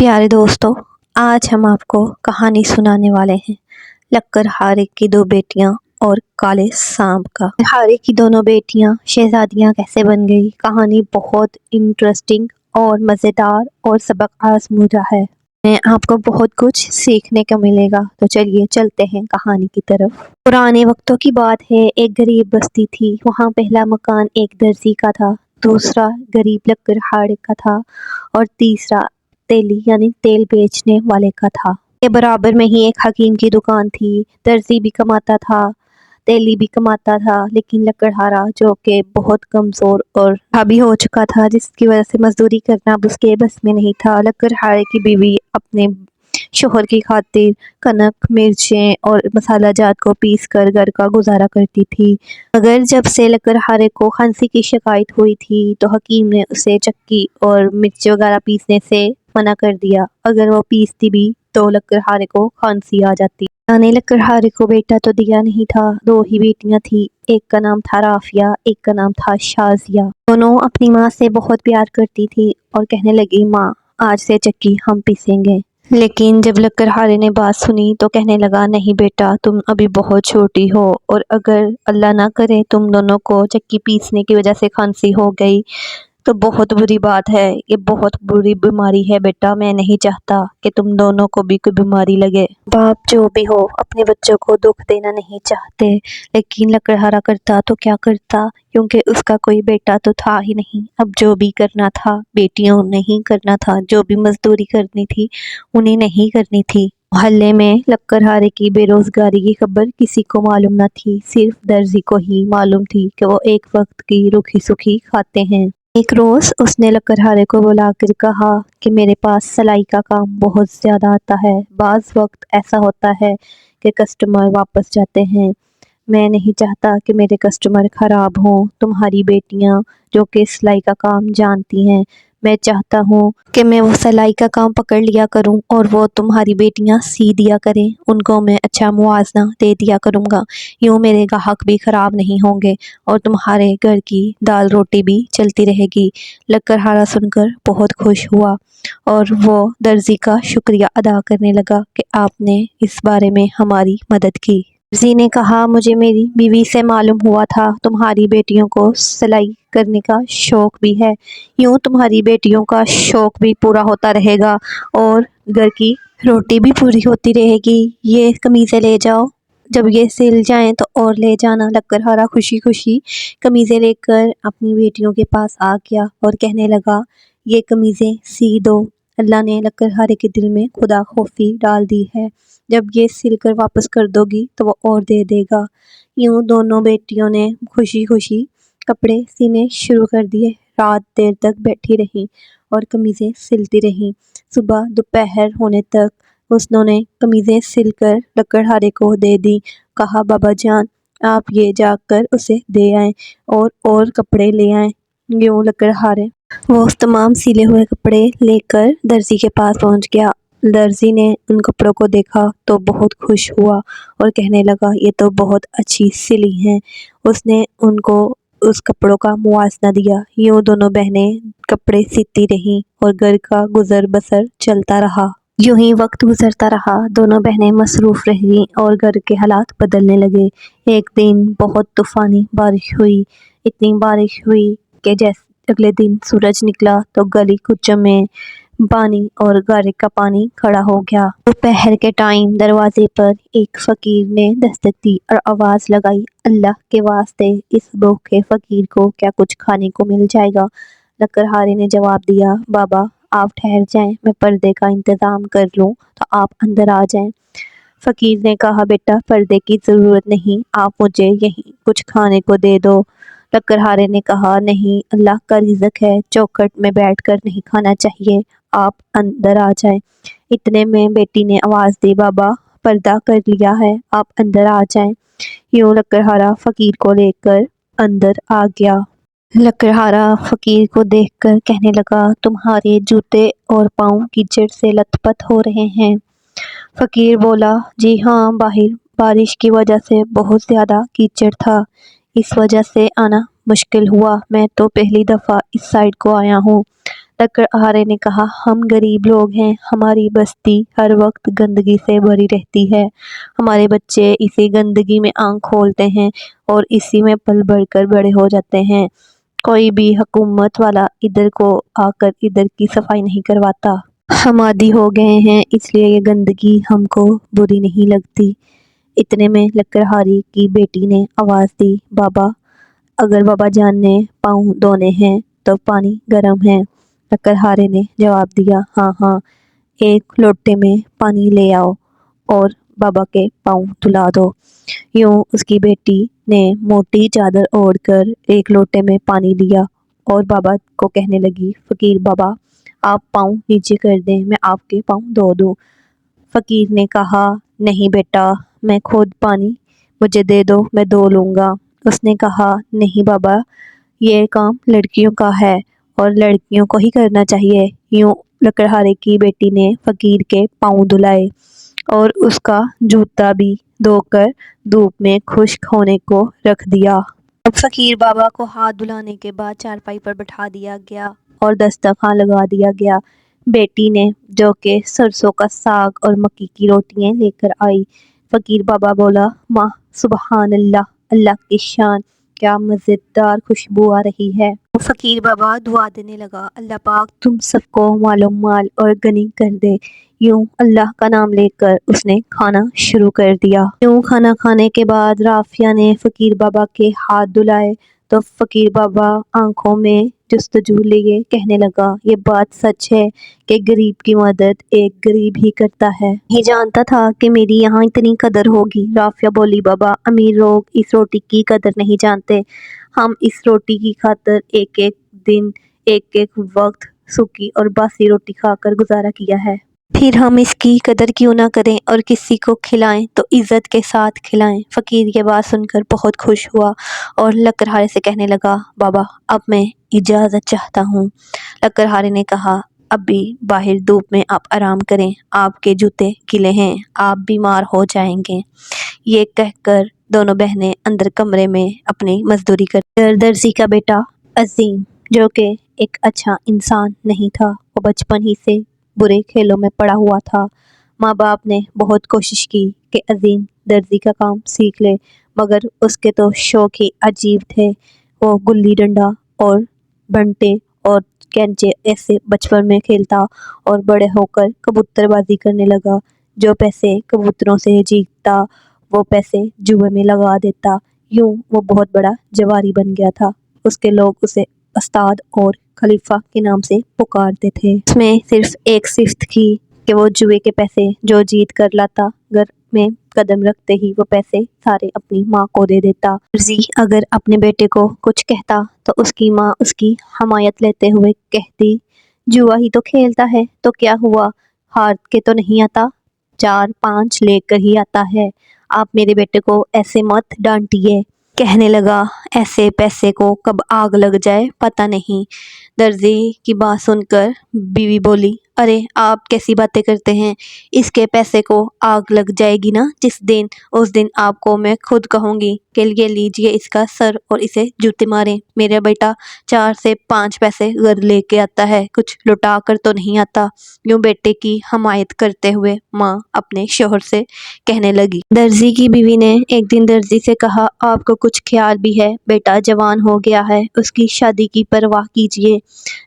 प्यारे दोस्तों, आज हम आपको कहानी सुनाने वाले हैं लक्कड़हारे की दो बेटियां और काले सांप का। हारे की दोनों बेटियां शहजादियां कैसे बन गई। कहानी बहुत इंटरेस्टिंग और मज़ेदार और सबक आजमूदा है। में आपको बहुत कुछ सीखने को मिलेगा। तो चलिए चलते हैं कहानी की तरफ। पुराने वक्तों की बात है, एक गरीब बस्ती थी। वहाँ पहला मकान एक दर्जी का था, दूसरा गरीब लक्कड़हारे का था और तीसरा तेली यानी तेल बेचने वाले का था। के बराबर में ही एक हकीम की दुकान थी। दर्जी भी कमाता था, तेली भी कमाता था, लेकिन लक्कड़हारा जो कि बहुत कमजोर और हावी हो चुका था, जिसकी वजह से मजदूरी करना अब उसके बस में नहीं था। लक्कड़हारे की बीवी अपने शोहर की खातिर कनक, मिर्चें और मसाला जात को पीस कर घर का गुजारा करती थी। मगर जब से लक्कड़हारे को खांसी की शिकायत हुई थी तो हकीम ने उसे चक्की और मिर्च वगैरह पीसने से मना कर दिया। अगर वो पीसती भी तो लक्कड़हारे को खांसी आ जाती। ने लक्कड़हारे को बेटा तो दिया नहीं था, दो ही बेटियां थी। एक का नाम था राफिया, एक का नाम था शाजिया। दोनों अपनी माँ से बहुत प्यार करती थी और कहने लगी, माँ आज से चक्की हम पीसेंगे। लेकिन जब लक्कड़हारे ने बात सुनी तो कहने लगा, नहीं बेटा, तुम अभी बहुत छोटी हो और अगर अल्लाह ना करे तुम दोनों को चक्की पीसने की वजह से खांसी हो गई तो बहुत बुरी बात है। ये बहुत बुरी बीमारी है बेटा, मैं नहीं चाहता कि तुम दोनों को भी कोई बीमारी लगे। बाप जो भी हो अपने बच्चों को दुख देना नहीं चाहते, लेकिन लक्कड़हारा करता तो क्या करता, क्योंकि उसका कोई बेटा तो था ही नहीं। अब जो भी करना था बेटियों ने ही करना था, जो भी मजदूरी करनी थी उन्हें नहीं करनी थी। मोहल्ले में लक्कड़हारे की बेरोजगारी की खबर किसी को मालूम न थी, सिर्फ दर्जी को ही मालूम थी कि वो एक वक्त की रूखी सूखी खाते हैं। एक रोज उसने लक्कड़हारे को बुलाकर कहा कि मेरे पास सिलाई का काम बहुत ज्यादा आता है। बाज वक्त ऐसा होता है कि कस्टमर वापस जाते हैं। मैं नहीं चाहता कि मेरे कस्टमर खराब हों। तुम्हारी बेटियां जो कि सिलाई का काम जानती हैं, मैं चाहता हूँ कि मैं वो सिलाई का काम पकड़ लिया करूँ और वो तुम्हारी बेटियां सी दिया करें। उनको मैं अच्छा मुआवजा दे दिया करूँगा, यूँ मेरे ग्राहक भी खराब नहीं होंगे और तुम्हारे घर की दाल रोटी भी चलती रहेगी। लक्कड़हारा सुनकर बहुत खुश हुआ और वो दर्जी का शुक्रिया अदा करने लगा कि आपने इस बारे में हमारी मदद की। दर्जी ने कहा, मुझे मेरी बीवी से मालूम हुआ था तुम्हारी बेटियों को सिलाई करने का शौक भी है, यूँ तुम्हारी बेटियों का शौक भी पूरा होता रहेगा और घर की रोटी भी पूरी होती रहेगी। ये कमीज़ें ले जाओ, जब ये सिल जाएं तो और ले जाना। लक्कड़हारा खुशी खुशी कमीज़ें लेकर अपनी बेटियों के पास आ गया और कहने लगा, ये कमीज़ें सी दो। अल्लाह ने लक्कड़हारे के दिल में खुदा खौफी डाल दी है, जब ये सिल कर वापस कर दोगी तो वो और दे देगा। यूँ दोनों बेटियों ने खुशी खुशी कपड़े सीने शुरू कर दिए। रात देर तक बैठी रहीं और कमीज़ें सिलती रहीं। सुबह दोपहर होने तक उसने कमीज़ें सिलकर लक्कड़हारे को दे दी। कहा, बाबा जान आप ये जाकर उसे दे आएं और कपड़े ले आएं। यूँ लक्कड़हारे वो तमाम सिले हुए कपड़े लेकर दर्जी के पास पहुंच गया। दर्जी ने उन कपड़ों को देखा तो बहुत खुश हुआ और कहने लगा, ये तो बहुत अच्छी सिली हैं। उसने उनको उस कपड़ों का मुआवजा दिया। यूँ दोनों बहनें कपड़े सीती रहीं और घर का गुजर बसर चलता रहा। यूं ही वक्त गुजरता रहा, दोनों बहनें मसरूफ रहीं और घर के हालात बदलने लगे। एक दिन बहुत तूफानी बारिश हुई, इतनी बारिश हुई कि जैसे अगले दिन सूरज निकला तो गली कुचम में पानी और गारे का पानी खड़ा हो गया। दोपहर के टाइम दरवाजे पर एक फकीर ने दस्तक दी और आवाज लगाई, अल्लाह के वास्ते इस भूखे फकीर को क्या कुछ खाने को मिल जाएगा। लक्कड़हारे ने जवाब दिया, बाबा आप ठहर जाएं, मैं पर्दे का इंतजाम कर लूं तो आप अंदर आ जाएं। फकीर ने कहा, बेटा पर्दे की जरूरत नहीं, आप मुझे यहीं कुछ खाने को दे दो। लक्कड़हारे ने कहा, नहीं, अल्लाह का रिज़्क है, चौखट में बैठकर नहीं खाना चाहिए, आप अंदर आ जाएं। इतने में बेटी ने आवाज़ दी, बाबा पर्दा कर लिया है, आप अंदर आ जाएं। यूँ लक्कड़हारा फकीर को लेकर अंदर आ गया। लक्कड़हारा फकीर को देखकर कहने लगा, तुम्हारे जूते और पाँव कीचड़ से लथपथ हो रहे हैं। फकीर बोला, जी हाँ, बाहर बारिश की वजह से बहुत ज़्यादा कीचड़ था, इस वजह से आना मुश्किल हुआ। मैं तो पहली दफ़ा इस साइड को आया हूँ। लकड़हारे ने कहा, हम गरीब लोग हैं, हमारी बस्ती हर वक्त गंदगी से भरी रहती है। हमारे बच्चे इसी गंदगी में आंख खोलते हैं और इसी में पल भर कर बड़े हो जाते हैं। कोई भी हुकूमत वाला इधर को आकर इधर की सफाई नहीं करवाता। हम आदी हो गए हैं, इसलिए ये गंदगी हमको बुरी नहीं लगती। इतने में लकड़हारे की बेटी ने आवाज़ दी, बाबा, अगर बाबा जान ने पाँव धोने हैं तो पानी गर्म है। लकड़हारे ने जवाब दिया, हाँ हाँ, एक लोटे में पानी ले आओ और बाबा के पाँव धुला दो। यूं उसकी बेटी ने मोटी चादर ओढ़कर एक लोटे में पानी लिया और बाबा को कहने लगी, फकीर बाबा, आप पाँव नीचे कर दें, मैं आपके पाँव धो दूं। फकीर ने कहा, नहीं बेटा, मैं खुद पानी मुझे दे दो, मैं धो लूँगा। उसने कहा, नहीं बाबा, ये काम लड़कियों का है और लड़कियों को ही करना चाहिए। यूं लकड़हारे की बेटी ने फकीर के पाँव धुलाए और उसका जूता भी धोकर धूप में खुश्क होने को रख दिया। अब फकीर बाबा को हाथ धुलाने के बाद चारपाई पर बैठा दिया गया और दस्तरखान लगा दिया गया। बेटी ने जो के सरसों का साग और मक्की की रोटियां लेकर आई। फकीर बाबा बोला, माँ, सुबहान अल्लाह, अल्लाह की शान, क्या मज़ेदार खुशबू आ रही है। फकीर बाबा दुआ देने लगा, अल्लाह पाक तुम सबको मालो माल और गनी कर दे। यूं अल्लाह का नाम लेकर उसने खाना शुरू कर दिया। यूं खाना खाने के बाद राफिया ने फकीर बाबा के हाथ धुलाए तो फकीर बाबा आंखों में जुस्तजू लिए कहने लगा, ये बात सच है कि गरीब की मदद एक गरीब ही करता है। नहीं जानता था कि मेरी यहाँ इतनी कदर होगी। राफिया बोली, बाबा, अमीर लोग इस रोटी की कदर नहीं जानते। हम इस रोटी की खातर एक एक दिन एक एक वक्त सूखी और बासी रोटी खाकर गुजारा किया है। फिर हम इसकी कदर क्यों ना करें और किसी को खिलाएं तो इज्जत के साथ खिलाएं। फकीर ये बात सुनकर बहुत खुश हुआ और लकड़हारे से कहने लगा, बाबा, अब मैं इजाज़त चाहता हूँ। लकड़हारे ने कहा, अभी बाहर धूप में आप आराम करें, आपके जूते गीले हैं, आप बीमार हो जाएंगे। ये कहकर दोनों बहनें अंदर कमरे में अपनी मजदूरी कर। दर्जी का बेटा अजीम, जो कि एक अच्छा इंसान नहीं था, वो बचपन ही से बुरे खेलों में पड़ा हुआ था। माँ बाप ने बहुत कोशिश की कि अजीम दर्जी का काम सीख ले, मगर उसके तो शौक ही अजीब थे। वो गुल्ली डंडा और बंटे और कैंचे ऐसे बचपन में खेलता और बड़े होकर कबूतरबाजी करने लगा। जो पैसे कबूतरों से जीतता वो पैसे जुए में लगा देता। यूं वो बहुत बड़ा जवारी बन गया था। उसके लोग उसे उस्ताद और खलीफा के नाम से पुकारते थे। उसमें सिर्फ एक सिफ्त थी कि वो जुए के पैसे जो जीत कर लाता, घर में कदम रखते ही वो पैसे सारे अपनी माँ को दे देता। दर्जी अगर अपने बेटे को कुछ कहता तो उसकी माँ उसकी हमायत लेते हुए कहती, जुआ ही तो खेलता है तो क्या हुआ, हार के तो नहीं आता, 4-5 लेकर ही आता है। आप मेरे बेटे को ऐसे मत डांटिए। कहने लगा, ऐसे पैसे को कब आग लग जाए पता नहीं। दर्जी की बात सुनकर बीवी बोली, अरे आप कैसी बातें करते हैं, इसके पैसे को आग लग जाएगी ना जिस दिन, उस दिन आपको मैं खुद कहूँगी कि ये लीजिए इसका सर और इसे जूते मारें। मेरा बेटा 4 से 5 पैसे घर लेके आता है, कुछ लुटा कर तो नहीं आता। यूं बेटे की हमायत करते हुए माँ अपने शोहर से कहने लगी। दर्जी की बीवी ने एक दिन दर्जी से कहा, आपको कुछ ख्याल भी है, बेटा जवान हो गया है, उसकी शादी की परवाह कीजिए।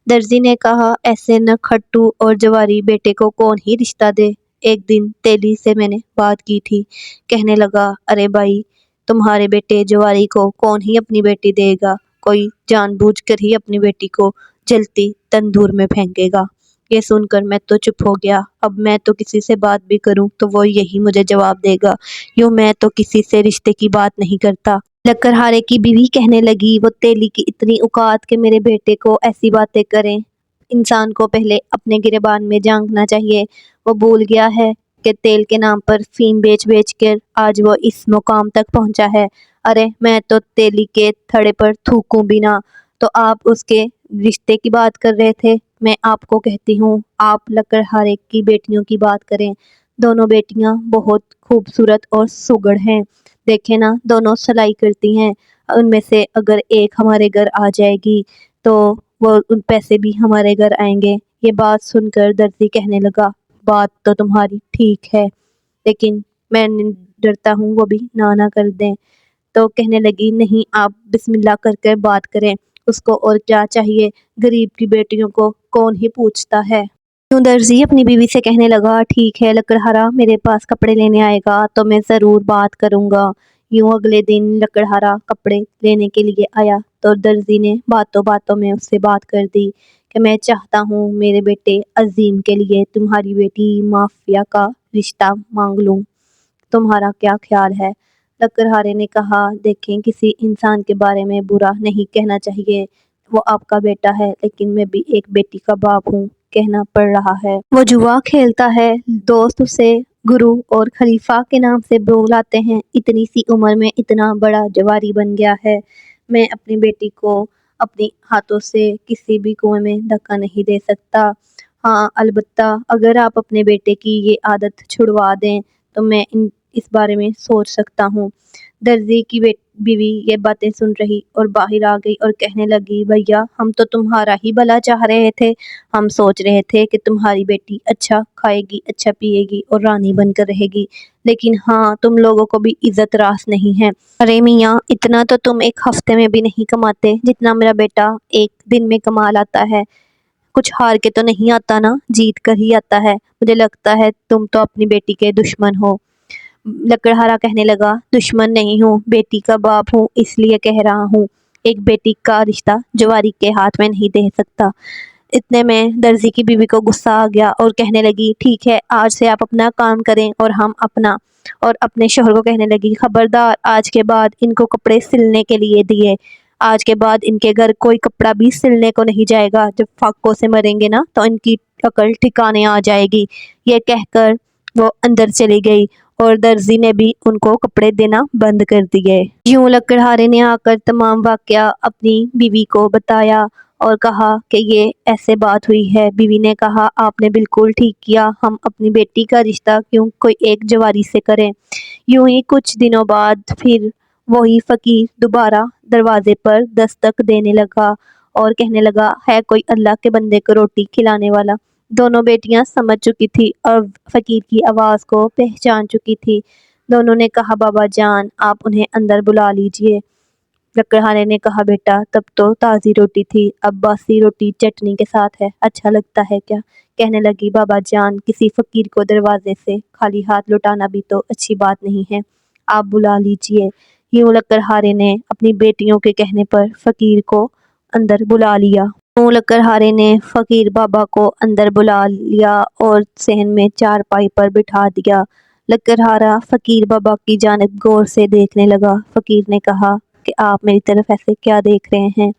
दर्जी ने कहा, ऐसे न खट्टू और जवारी बेटे को कौन ही रिश्ता दे। एक दिन तेली से मैंने बात की थी, कहने लगा, अरे भाई, तुम्हारे बेटे जवारी को कौन ही अपनी बेटी देगा, कोई जानबूझकर ही अपनी बेटी को जलती तंदूर में फेंकेगा। ये सुनकर मैं तो चुप हो गया। अब मैं तो किसी से बात भी करूं तो वो यही मुझे जवाब देगा। यूं मैं तो किसी से रिश्ते की बात नहीं करता। लकड़हारे की बीवी कहने लगी, वो तेली की इतनी औकात कि मेरे बेटे को ऐसी बातें करें। इंसान को पहले अपने गिरेबान में झांकना चाहिए। वो भूल गया है कि तेल के नाम पर फीम बेच बेच कर आज वो इस मुकाम तक पहुंचा है। अरे मैं तो तेली के थड़े पर थूकूं भी ना, तो आप उसके रिश्ते की बात कर रहे थे। मैं आपको कहती हूँ, आप लकड़हारे की बेटियों की बात करें। दोनों बेटियां बहुत खूबसूरत और सुघड़ हैं। देखे ना, दोनों सिलाई करती हैं। उनमें से अगर एक हमारे घर आ जाएगी तो وہ ان پیسے بھی ہمارے گھر آئیں گے۔ یہ بات سن کر درزی کہنے لگا بات تو تمہاری ٹھیک ہے، لیکن میں ڈرتا ہوں وہ بھی نہ کر دیں۔ تو کہنے لگی نہیں، آپ بسم اللہ کر بات کریں، اس کو اور کیا چاہیے، غریب کی بیٹیوں کو کون ہی پوچھتا ہے۔ یوں درزی اپنی بیوی سے کہنے لگا ٹھیک ہے لکڑہارا میرے پاس کپڑے لینے آئے گا تو میں ضرور بات کروں گا۔ یوں اگلے دن لکڑہارا کپڑے لینے کے لیے آیا تو درزی نے باتوں باتوں میں اس سے بات کر دی کہ میں چاہتا ہوں میرے بیٹے عظیم کے لیے تمہاری بیٹی معافیہ کا رشتہ مانگ لوں، تمہارا کیا خیال ہے؟ لکڑہارے نے کہا دیکھیں، کسی انسان کے بارے میں برا نہیں کہنا چاہیے، وہ آپ کا بیٹا ہے، لیکن میں بھی ایک بیٹی کا باپ ہوں، کہنا پڑ رہا ہے۔ وہ جوا کھیلتا ہے، دوست اسے گرو اور خلیفہ کے نام سے بلاتے ہیں، اتنی سی عمر میں اتنا بڑا جواری بن گیا ہے، میں اپنی بیٹی کو اپنی ہاتھوں سے کسی بھی کنویں میں دھکا نہیں دے سکتا۔ ہاں البتہ اگر آپ اپنے بیٹے کی یہ عادت چھڑوا دیں تو میں اس بارے میں سوچ سکتا ہوں۔ درزی کی بیوی یہ باتیں سن رہی اور باہر آ گئی اور کہنے لگی بھیا ہم تو تمہارا ہی بھلا چاہ رہے تھے، ہم سوچ رہے تھے کہ تمہاری بیٹی اچھا کھائے گی، اچھا پیے گی اور رانی بن کر رہے گی، لیکن ہاں تم لوگوں کو بھی عزت راس نہیں ہے۔ ارے میاں اتنا تو تم ایک ہفتے میں بھی نہیں کماتے جتنا میرا بیٹا ایک دن میں کما لاتا ہے، کچھ ہار کے تو نہیں آتا نا، جیت کر ہی آتا ہے، مجھے لگتا ہے تم تو اپنی بیٹی کے دشمن ہو۔ لکڑہارا کہنے لگا دشمن نہیں ہوں، بیٹی کا باپ ہوں، اس لیے کہہ رہا ہوں، ایک بیٹی کا رشتہ جواری کے ہاتھ میں نہیں دے سکتا۔ اتنے میں درزی کی بیوی کو غصہ آ گیا اور کہنے لگی ٹھیک ہے آج سے آپ اپنا کام کریں اور ہم اپنا، اور اپنے شوہر کو کہنے لگی خبردار آج کے بعد ان کو کپڑے سلنے کے لیے دیے، آج کے بعد ان کے گھر کوئی کپڑا بھی سلنے کو نہیں جائے گا، جب فاقوں سے مریں گے نا تو ان کی عقل ٹھکانے آ جائے گی۔ یہ کہہ کر وہ اندر چلی گئی اور درزی نے بھی ان کو کپڑے دینا بند کر دیے۔ یوں لکڑہارے نے آ کر تمام واقعہ اپنی بیوی کو بتایا اور کہا کہ یہ ایسے بات ہوئی ہے۔ بیوی نے کہا آپ نے بالکل ٹھیک کیا، ہم اپنی بیٹی کا رشتہ کیوں کوئی ایک جواری سے کریں۔ یوں ہی کچھ دنوں بعد پھر وہی فقیر دوبارہ دروازے پر دستک دینے لگا اور کہنے لگا ہے کوئی اللہ کے بندے کو روٹی کھلانے والا۔ دونوں بیٹیاں سمجھ چکی تھی اور فقیر کی آواز کو پہچان چکی تھی۔ دونوں نے کہا بابا جان آپ انہیں اندر بلا لیجئے۔ لکڑہارے نے کہا بیٹا تب تو تازی روٹی تھی، اب باسی روٹی چٹنی کے ساتھ ہے، اچھا لگتا ہے کیا؟ کہنے لگی بابا جان کسی فقیر کو دروازے سے خالی ہاتھ لوٹانا بھی تو اچھی بات نہیں ہے، آپ بلا لیجئے۔ یوں لکڑہارے نے اپنی بیٹیوں کے کہنے پر فقیر کو اندر بلا لیا۔ یوں لکڑہارے نے فقیر بابا کو اندر بلا لیا اور صحن میں چارپائی پر بٹھا دیا۔ لکڑہارا فقیر بابا کی جانب غور سے دیکھنے لگا۔ فقیر نے کہا کہ آپ میری طرف ایسے کیا دیکھ رہے ہیں؟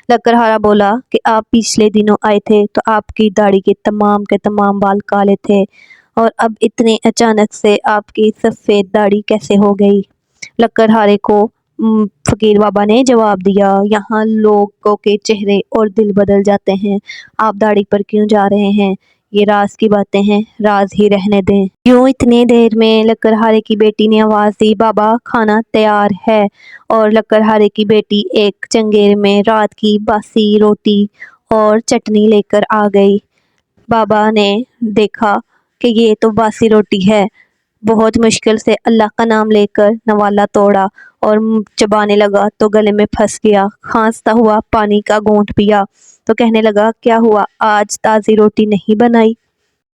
لکڑہارا بولا کہ آپ پچھلے دنوں آئے تھے تو آپ کی داڑھی کے تمام بال کالے تھے اور اب اتنے اچانک سے آپ کی سفید داڑھی کیسے ہو گئی؟ لکڑہارے کو فقیر بابا نے جواب دیا یہاں لوگوں کے چہرے اور دل بدل جاتے ہیں، آپ داڑھی پر کیوں جا رہے ہیں؟ یہ راز کی باتیں ہیں، راز ہی رہنے دیں۔ یوں اتنی دیر میں لکڑہارے کی بیٹی نے آواز دی بابا کھانا تیار ہے، اور لکڑہارے کی بیٹی ایک چنگیر میں رات کی باسی روٹی اور چٹنی لے کر آ گئی۔ بابا نے دیکھا کہ یہ تو باسی روٹی ہے، بہت مشکل سے اللہ کا نام لے کر نوالا توڑا اور چبانے لگا تو گلے میں پھنس گیا، کھانستا ہوا پانی کا گھونٹ پیا تو کہنے لگا کیا ہوا آج تازی روٹی نہیں بنائی؟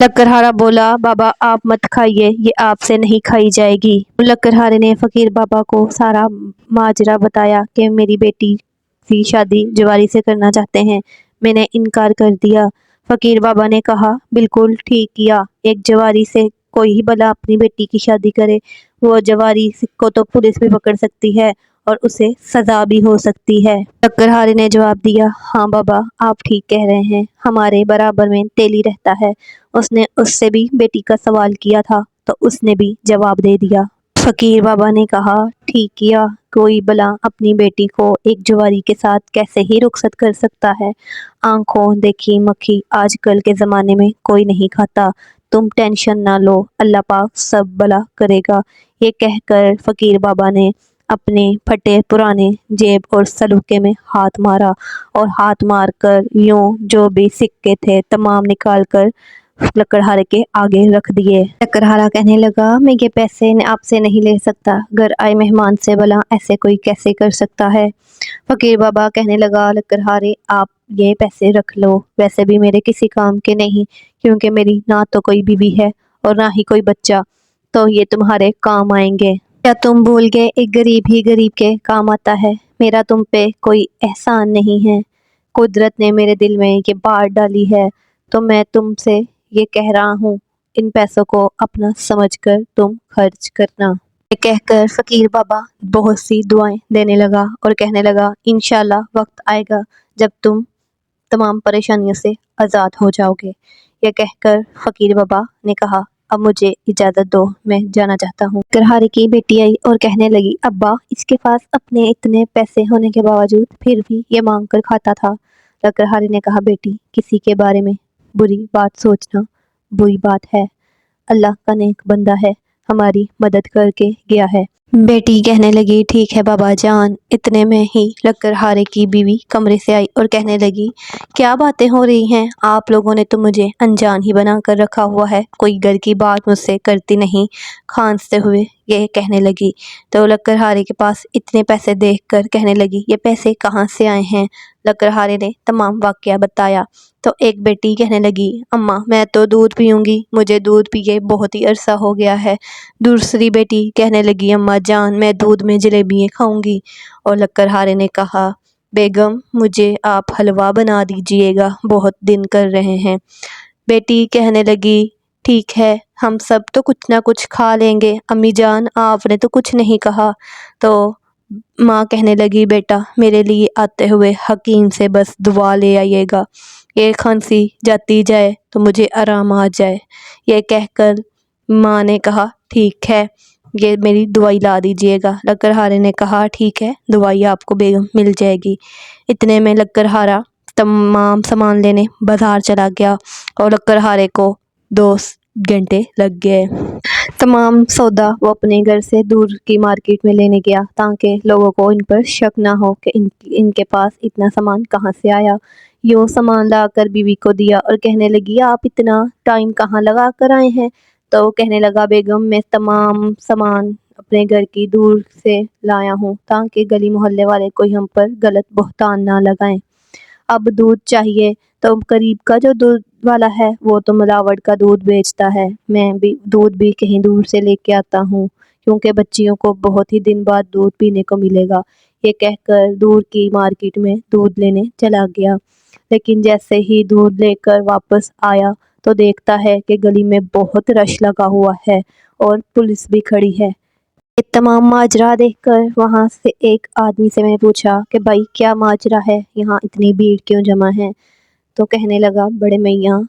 لکڑہارا بولا بابا آپ مت کھائیے، یہ آپ سے نہیں کھائی جائے گی۔ لکڑہارے نے فقیر بابا کو سارا ماجرا بتایا کہ میری بیٹی کی شادی جواری سے کرنا چاہتے ہیں، میں نے انکار کر دیا۔ فقیر بابا نے کہا بالکل ٹھیک کیا، ایک جواری سے کوئی ہی بھلا اپنی بیٹی کی شادی کرے، وہ جواری کو تو پولیس بھی پکڑ سکتی ہے اور اسے سزا بھی ہو سکتی ہے۔ لکڑہارے نے جواب دیا ہاں بابا آپ ٹھیک کہہ رہے ہیں، ہمارے برابر میں تیلی رہتا ہے، اس نے اس سے بھی بیٹی کا سوال کیا تھا تو اس نے بھی جواب دے دیا۔ فقیر بابا نے کہا ٹھیک کیا، کوئی بلا اپنی بیٹی کو ایک جواری کے ساتھ کیسے ہی رخصت کر سکتا ہے؟ آنکھوں دیکھی مکھی آج کل کے زمانے میں کوئی نہیں کھاتا، تم ٹینشن نہ لو، اللہ پاک سب بلا کرے گا۔ یہ کہہ کر فقیر بابا نے अपने फटे पुराने जेब और सलूके में हाथ मारा और हाथ मार कर यूं जो भी सिक्के थे तमाम निकाल कर लकड़हारे के आगे रख दिए। लकड़हारा कहने लगा, मैं ये पैसे आपसे नहीं ले सकता, घर आए मेहमान से भला ऐसे कोई कैसे कर सकता है। फकीर बाबा कहने लगा, लकड़हारे आप ये पैसे रख लो, वैसे भी मेरे किसी काम के नहीं, क्योंकि मेरी ना तो कोई बीवी है और ना ही कोई बच्चा, तो ये तुम्हारे काम आएंगे। क्या तुम भूल गए एक गरीब ही गरीब के काम आता है। मेरा तुम पे कोई एहसान नहीं है, कुदरत ने मेरे दिल में ये बात डाली है, तो मैं तुमसे ये कह रहा हूँ, इन पैसों को अपना समझकर तुम खर्च करना। ये कहकर फकीर बाबा बहुत सी दुआएं देने लगा और कहने लगा, इंशाल्लाह वक्त आएगा जब तुम तमाम परेशानियों से आज़ाद हो जाओगे। यह कहकर फकीर बाबा ने कहा, अब मुझे इजाज़त दो, मैं जाना चाहता हूँ। लकड़हारे की बेटी आई और कहने लगी, अब्बा इसके पास अपने इतने पैसे होने के बावजूद फिर भी ये मांग कर खाता था। लकड़हारे ने कहा, बेटी किसी के बारे में बुरी बात सोचना बुरी बात है, अल्लाह का नेक बंदा है, हमारी मदद करके गया है। बेटी कहने लगी, ठीक है बाबा जान। इतने में ही लकड़हारे की बीवी कमरे से आई और कहने लगी, क्या बातें हो रही हैं, आप लोगों ने तो मुझे अनजान ही बना कर रखा हुआ है, कोई घर की बात मुझसे करती नहीं। खांसते हुए ये कहने लगी तो लकड़हारे के पास इतने पैसे देखकर कहने लगी, ये पैसे कहाँ से आए हैं। लकड़हारे ने तमाम वाकया बताया तो एक बेटी कहने लगी, अम्मा मैं तो दूध पीऊँगी, मुझे दूध पिए बहुत ही अरसा हो गया है। दूसरी बेटी कहने लगी, अम्मा जान मैं दूध में जलेबियाँ खाऊंगी। और लकड़हारे ने कहा, बेगम मुझे आप हलवा बना दीजिएगा, बहुत दिन कर रहे हैं। बेटी कहने लगी, ठीक है हम सब तो कुछ ना कुछ खा लेंगे, अम्मी जान आपने तो कुछ नहीं कहा। तो माँ कहने लगी, बेटा मेरे लिए आते हुए हकीम से बस दुआ ले आइएगा, ये खांसी जाती जाए तो मुझे आराम आ जाए। ये कहकर माँ ने कहा, ठीक है ये मेरी दवाई ला दीजिएगा। लकड़हारे ने कहा, ठीक है दवाई आपको बेगम मिल जाएगी। इतने में लकड़हारा तमाम सामान लेने बाजार चला गया और लकड़हारे को 2 घंटे लग गए। तमाम सौदा वो अपने घर से दूर की मार्केट में लेने गया ताकि लोगों को इन पर शक ना हो कि इनके पास इतना सामान कहाँ से आया। यो सामान लाकर बीवी को दिया और कहने लगी, आप इतना टाइम कहाँ लगा कर आए हैं। तो वो कहने लगा, बेगम मैं तमाम सामान अपने घर की दूर से लाया हूँ ताकि गली मोहल्ले वाले कोई हम पर गलत बहतान ना लगाएं। अब दूध चाहिए तो करीब का जो दूध वाला है वो तो मिलावट का दूध बेचता है, मैं भी दूध भी कहीं दूर से लेके आता हूँ क्योंकि बच्चियों को बहुत ही दिन बाद दूध पीने को मिलेगा। ये कहकर दूर की मार्केट में दूध लेने चला गया, लेकिन जैसे ही दूध लेकर वापस आया तो देखता है कि गली में बहुत रश लगा हुआ है और पुलिस भी खड़ी है। ये तमाम माजरा देखकर वहाँ से एक आदमी से मैंने पूछा कि भाई क्या माजरा है, यहाँ इतनी भीड़ क्यों जमा है। तो कहने लगा, बड़े मियाँ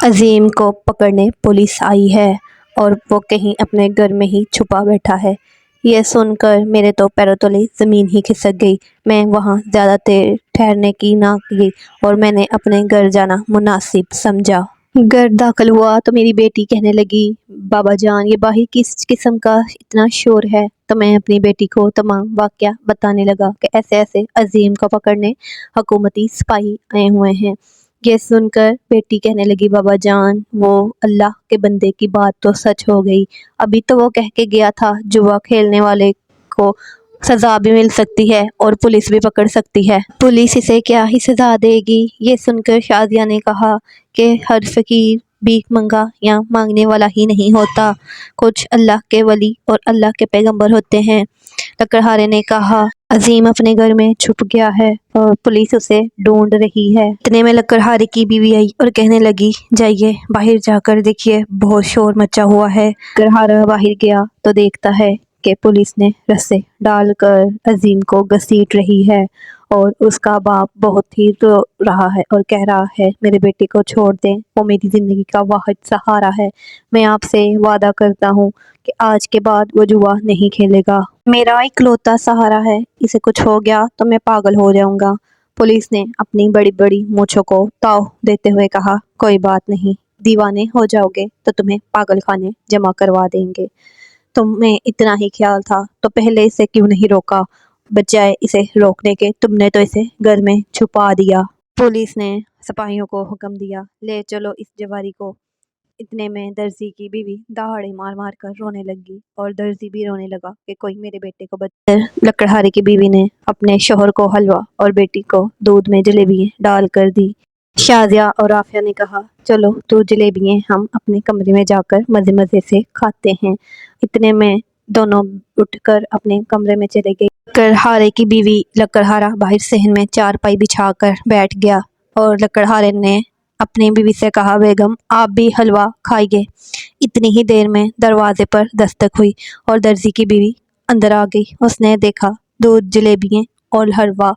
अजीम को पकड़ने पुलिस आई है और वो कहीं अपने घर में ही छुपा बैठा है। यह सुनकर मेरे तो पैरों तले ज़मीन ही खिसक गई। मैं वहाँ ज़्यादा देर ठहरने की ना की और मैंने अपने घर जाना मुनासिब समझा। घर दाखिल हुआ तो मेरी बेटी कहने लगी, बाबा जान ये बाहर किस किस्म का इतना शोर है। तो मैं अपनी बेटी को तमाम वाकया बताने लगा कि ऐसे ऐसे अजीम को पकड़ने हुकूमती सिपाही आए हुए हैं। ये सुनकर बेटी कहने लगी, बाबा जान वो अल्लाह के बंदे की बात तो सच हो गई, अभी तो वो कह के गया था जुआ खेलने वाले को सजा भी मिल सकती है और पुलिस भी पकड़ सकती है, पुलिस इसे क्या ही सजा देगी। ये सुनकर शादिया ने कहा कि हर फकीर भीख मंगा या मांगने वाला ही नहीं होता, कुछ अल्लाह के वली और अल्लाह के पैगंबर होते हैं। लकड़हारे ने कहा, अजीम अपने घर में छुप गया है और पुलिस उसे ढूंढ रही है। इतने में लकड़हारे की बीवी आई और कहने लगी, जाइए बाहर जाकर देखिए बहुत शोर मचा हुआ है। लकड़हारा बाहर गया तो देखता है कि पुलिस ने रस्से डालकर अजीम को घसीट रही है और उसका बाप बहुत ही रो रहा है और कह रहा है, मेरे बेटे को छोड़ दें, वो मेरी ज़िंदगी का वाहिद सहारा है, मैं आपसे वादा करता हूँ कि आज के बाद वो जुआ नहीं खेलेगा, मेरा इकलौता सहारा है, इसे कुछ हो गया तो मैं पागल हो जाऊँगा। पुलिस ने अपनी बड़ी बड़ी मूँछों को ताव देते हुए कहा, कोई बात नहीं, दीवाने हो जाओगे तो तुम्हें पागल खाने जमा करवा देंगे। तुम्हें इतना ही ख्याल था तो पहले इसे क्यों नहीं रोका? बजाय इसे रोकने के तुमने तो इसे घर में छुपा दिया। पुलिस ने सिपाहियों को हुक्म दिया, ले चलो इस जवारी को। इतने में दर्जी की बीवी दहाड़े मार मार कर रोने लगी और दर्जी भी रोने लगा कि कोई मेरे बेटे को बचा। लकड़हारे की बीवी ने अपने शोहर को हलवा और बेटी को दूध में जलेबियां डाल कर दी। शाजिया और आफिया ने कहा, चलो तू जलेबियां हम अपने कमरे में जाकर मजे मजे से खाते हैं। इतने में दोनों उठकर अपने कमरे में चले गए। लकड़हारे की बीवी लकड़हारा बाहर सहन में चारपाई बिछाकर बैठ गया और लकड़हारे ने अपनी बीवी से कहा, बेगम आप भी हलवा खाइए। इतनी ही देर में दरवाजे पर दस्तक हुई और दर्जी की बीवी अंदर आ गई। उसने देखा दूध, जलेबियां और हलवा,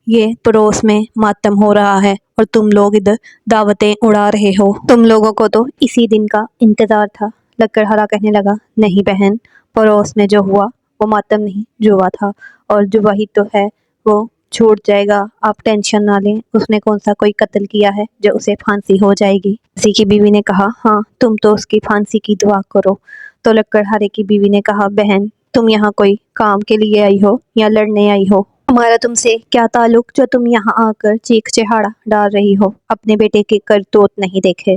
ये पड़ोस में मातम हो रहा है और तुम लोग इधर दावतें उड़ा रहे हो। तुम लोगों को तो इसी दिन का इंतजार था। लकड़हारा कहने लगा, नहीं बहन, पड़ोस में जो हुआ वो मातम नहीं, जुआ था, और जुआ ही तो है, वो छूट जाएगा, आप टेंशन ना लें। उसने कौन सा कोई कत्ल किया है जो उसे फांसी हो जाएगी? किसी की बीवी ने कहा, हाँ तुम तो उसकी फांसी की दुआ करो। तो लकड़हारे की बीवी ने कहा, बहन तुम यहाँ कोई काम के लिए आई हो या लड़ने आई हो? हमारा तुमसे क्या ताल्लुक जो तुम यहाँ आकर चीख चिहाड़ा डाल रही हो? अपने बेटे के करतूत नहीं देखे?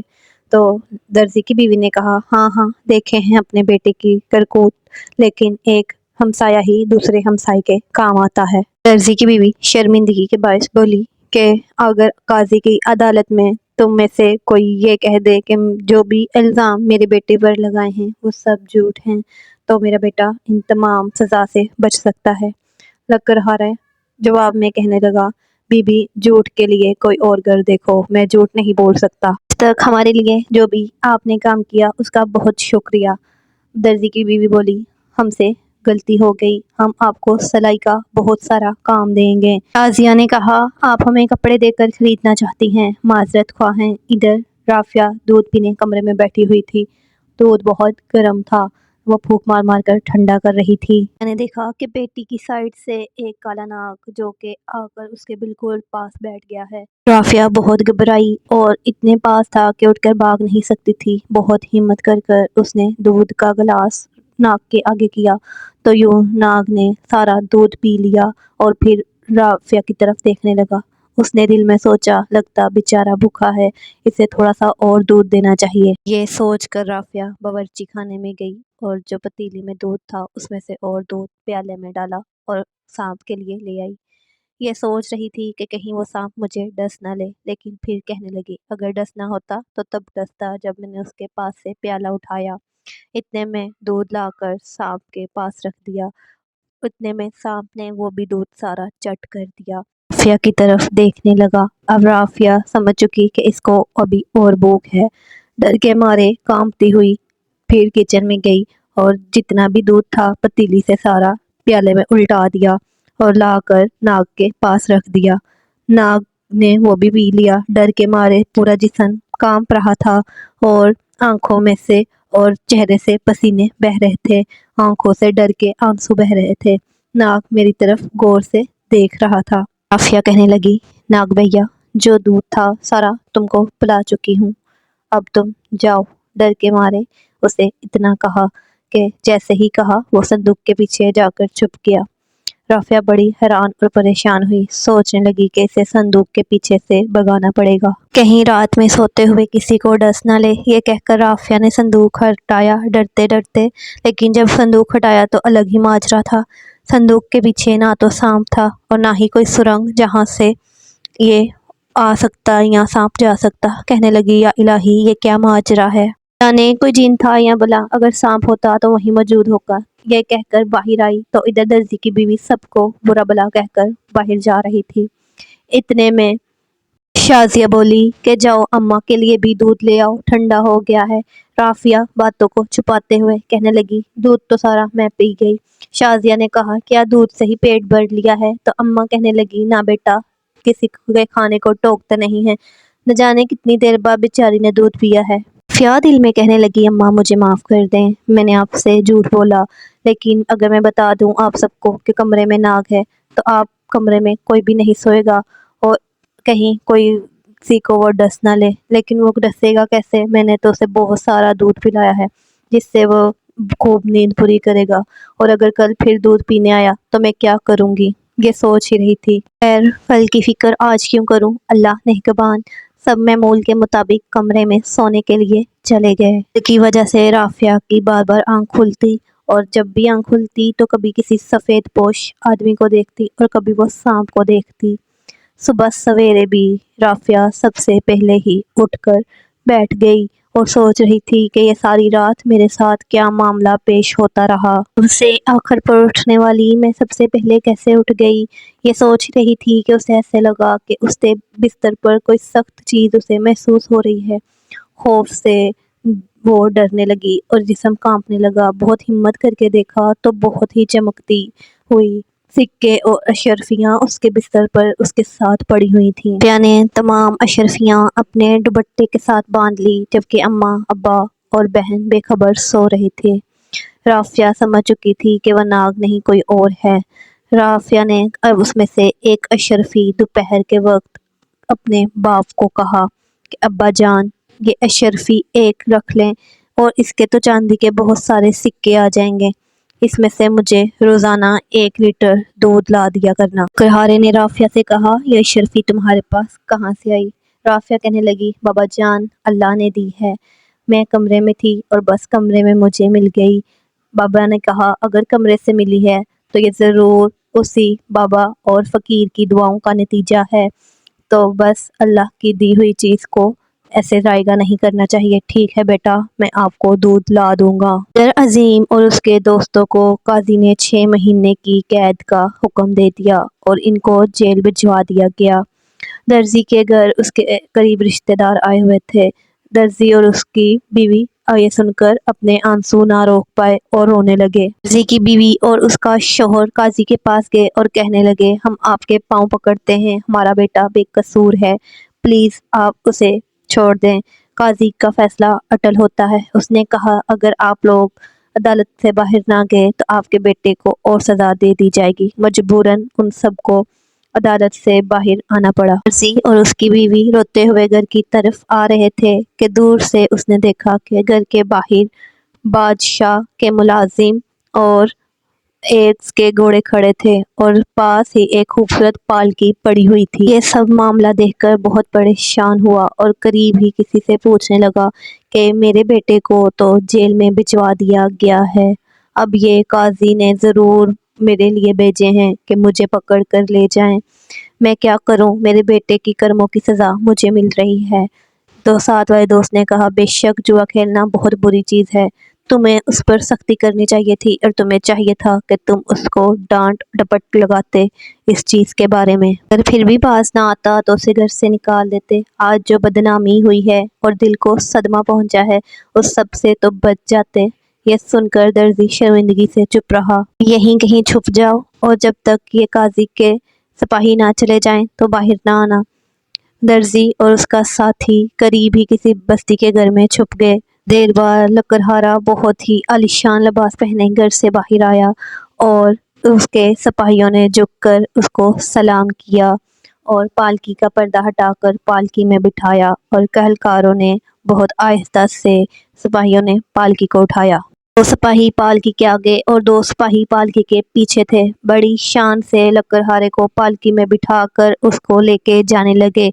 तो दर्जी की बीवी ने कहा, हाँ हाँ देखे हैं अपने बेटे की करतूत, लेकिन एक हमसाया ही दूसरे हमसाए के काम आता है। दर्जी की बीवी शर्मिंदगी के बायस बोली कि अगर काजी की अदालत में तुम में से कोई ये कह दे कि जो भी इल्ज़ाम मेरे बेटे पर लगाए हैं वो सब झूठ हैं, तो मेरा बेटा इन तमाम सज़ा से बच सकता है। लकड़हारा जवाब में कहने लगा, बीबी झूठ के लिए कोई और घर देखो, मैं झूठ नहीं बोल सकता। आज तक हमारे लिए जो भी आपने काम किया उसका बहुत शुक्रिया। दर्जी की बीवी बोली, हमसे गलती हो गई, हम आपको सिलाई का बहुत सारा काम देंगे। शाजिया ने कहा, आप हमें कपड़े देकर खरीदना चाहती हैं, माजरत ख्वाह हैं। इधर राफिया दूध पीने कमरे में बैठी हुई थी। दूध बहुत गर्म था, वो फूंक मार मार कर ठंडा कर रही थी। मैंने देखा कि बेटी की साइड से एक काला नाग जो के आकर उसके बिल्कुल पास बैठ गया है। राफिया बहुत घबराई और इतने पास था कि उठकर भाग नहीं सकती थी। बहुत हिम्मत कर कर उसने दूध का गिलास नाग के आगे किया तो यूं नाग ने सारा दूध पी लिया और फिर राफिया की तरफ देखने लगा। उसने दिल में सोचा, लगता बेचारा भूखा है, इसे थोड़ा सा और दूध देना चाहिए। ये सोचकर राफिया बावर्ची खाने में गई और जो पतीली में दूध था उसमें से और दूध प्याले में डाला और सांप के लिए ले आई। ये सोच रही थी कि कहीं वो सांप मुझे डस ना ले, लेकिन फिर कहने लगी, अगर डसना होता तो तब डसता जब मैंने उसके पास से प्याला उठाया। इतने में दूध लाकर सांप के पास रख दिया। उतने में सांप ने वो भी दूध सारा चट कर दिया। राफिया की तरफ देखने लगा। अब राफिया समझ चुकी कि इसको अभी और भूख है। डर के मारे कांपती हुई फिर किचन में गई और जितना भी दूध था पतीली से सारा प्याले में उल्टा दिया और लाकर नाग के पास रख दिया। नाग ने वो भी पी लिया। डर के मारे पूरा जिस्म कांप रहा था और आंखों में से और चेहरे से पसीने बह रहे थे। आंखों से डर के आंसू बह रहे थे। नाग मेरी तरफ गौर से देख रहा था। आफिया कहने लगी, नाग भैया, जो दूध था सारा तुमको पिला चुकी हूँ, अब तुम जाओ। डर के मारे उसे इतना कहा कि जैसे ही कहा वो संदूक के पीछे जाकर छुप गया। राफिया बड़ी हैरान और परेशान हुई, सोचने लगी कि इसे संदूक के पीछे से भगाना पड़ेगा, कहीं रात में सोते हुए किसी को डस ना ले। ये कहकर राफिया ने संदूक हटाया डरते डरते, लेकिन जब संदूक हटाया तो अलग ही माजरा था। संदूक के पीछे ना तो सांप था और ना ही कोई सुरंग जहाँ से ये आ सकता या सांप जा सकता। कहने लगी, या इलाही, ये क्या माजरा है? जाने कोई जिन था या भला अगर सांप होता तो वहीं मौजूद होगा। यह कहकर बाहर आई तो इधर दर्जी की बीवी सबको बुरा भला कहकर बाहर जा रही थी। इतने में शाजिया बोली कि जाओ अम्मा के लिए भी दूध ले आओ, ठंडा हो गया है। राफिया बातों को छुपाते हुए कहने लगी, दूध तो सारा मैं पी गई। शाजिया ने कहा, क्या दूध से ही पेट भर लिया है? तो अम्मा कहने लगी, ना बेटा, किसी के खाने को टोकता नहीं है, न जाने कितनी देर बाद बेचारी ने दूध पिया है। फिया दिल में कहने लगी, अम्मा मुझे माफ़ कर दें, मैंने आपसे झूठ बोला, लेकिन अगर मैं बता दूं आप सबको कि कमरे में नाग है तो आप कमरे में कोई भी नहीं सोएगा और कहीं कोई किसी को वो डस ना ले। लेकिन वो डसेगा कैसे? मैंने तो उसे बहुत सारा दूध पिलाया है जिससे वो खूब नींद पूरी करेगा, और अगर कल फिर दूध पीने आया तो मैं क्या करूँगी, ये सोच ही रही थी। खैर कल की फिक्र आज क्यों करूँ, अल्लाह निगहबान। सब मामूल के मुताबिक कमरे में सोने के लिए चले गए। की वजह से राफिया की बार बार आंख खुलती, और जब भी आंख खुलती तो कभी किसी सफ़ेद पोश आदमी को देखती और कभी वो सांप को देखती। सुबह सवेरे भी राफिया सबसे पहले ही उठकर बैठ गई और सोच रही थी कि ये सारी रात मेरे साथ क्या मामला पेश होता रहा। उसे आखिर पर उठने वाली मैं सबसे पहले कैसे उठ गई, ये सोच रही थी कि उसे ऐसे लगा कि उसके बिस्तर पर कोई सख्त चीज़ उसे महसूस हो रही है। खौफ से वो डरने लगी और जिस्म कांपने लगा। बहुत हिम्मत करके देखा तो बहुत ही चमकती हुई सिक्के और अशरफियाँ उसके बिस्तर पर उसके साथ पड़ी हुई थीं। राफिया ने तमाम अशरफियाँ अपने दुपट्टे के साथ बांध ली, जबकि अम्मा, अब्बा और बहन बेखबर सो रहे थे। राफिया समझ चुकी थी कि वह नाग नहीं कोई और है। राफिया ने अब उसमें से एक अशरफी दोपहर के वक्त अपने बाप को कहा कि अब्बा जान, ये अशरफी एक रख लें और इसके तो चांदी के बहुत सारे सिक्के आ जाएंगे। इसमें से मुझे रोज़ाना 1 लीटर दूध ला दिया करना। करहारे ने राफिया से कहा, यह अशरफी तुम्हारे पास कहाँ से आई? राफिया कहने लगी, बाबा जान, अल्लाह ने दी है। मैं कमरे में थी और बस कमरे में मुझे मिल गई। बाबा ने कहा, अगर कमरे से मिली है तो ये ज़रूर उसी बाबा और फ़कीर की दुआओं का नतीजा है। तो बस अल्लाह की दी हुई चीज़ को ऐसे ज़ायगा नहीं करना चाहिए। ठीक है बेटा, मैं आपको दूध ला दूंगा। इधर अजीम और उसके दोस्तों को काजी ने 6 महीने की कैद का हुक्म दे दिया और इनको जेल भिजवा दिया गया। दर्जी के घर उसके करीब रिश्तेदार आए हुए थे। दर्जी और उसकी बीवी ये सुनकर अपने आंसू ना रोक पाए और रोने लगे। दर्जी की बीवी और उसका शोहर काजी के पास गए और कहने लगे, हम आपके पाँव पकड़ते हैं, हमारा बेटा बेकसूर है, प्लीज़ आप उसे छोड़ दें। काजी का फैसला अटल होता है। उसने कहा, अगर आप लोग अदालत से बाहर ना गए तो आपके बेटे को और सज़ा दे दी जाएगी। मजबूरन उन सबको अदालत से बाहर आना पड़ा। दर्जी और उसकी बीवी रोते हुए घर की तरफ आ रहे थे कि दूर से उसने देखा कि घर के बाहर बादशाह के मुलाजिम और एड्स के घोड़े खड़े थे और पास ही एक खूबसूरत पालकी पड़ी हुई थी। ये सब मामला देखकर बहुत परेशान हुआ और करीब ही किसी से पूछने लगा कि मेरे बेटे को तो जेल में भिजवा दिया गया है, अब ये काजी ने ज़रूर मेरे लिए भेजे हैं कि मुझे पकड़ कर ले जाएं। मैं क्या करूं, मेरे बेटे की कर्मों की सज़ा मुझे मिल रही है। तो साथ वाले दोस्त ने कहा, बेशक जुआ खेलना बहुत बुरी चीज़ है, तुम्हें उस पर सख्ती करनी चाहिए थी और तुम्हें चाहिए था कि तुम उसको डांट डपट लगाते इस चीज़ के बारे में। अगर फिर भी बाज ना आता तो उसे घर से निकाल देते। आज जो बदनामी हुई है और दिल को सदमा पहुंचा है, उस सब से तो बच जाते। यह सुनकर दर्जी शर्मिंदगी से चुप रहा। यहीं कहीं छुप जाओ और जब तक ये काजी के सिपाही ना चले जाएं तो बाहर ना आना। दर्जी और उसका साथी करीब ही किसी बस्ती के घर में छुप गए। देर बाद लकड़हारा बहुत ही आलीशान लिबास पहने घर से बाहर आया और उसके सिपाहियों ने झुककर उसको सलाम किया और पालकी का पर्दा हटाकर पालकी में बिठाया और कहलकारों ने बहुत आहिस्ता से सिपाहियों ने पालकी को उठाया। 2 सिपाही पालकी के आगे और 2 सिपाही पालकी के पीछे थे। बड़ी शान से लकड़हारे को पालकी में बिठाकर उसको लेके जाने लगे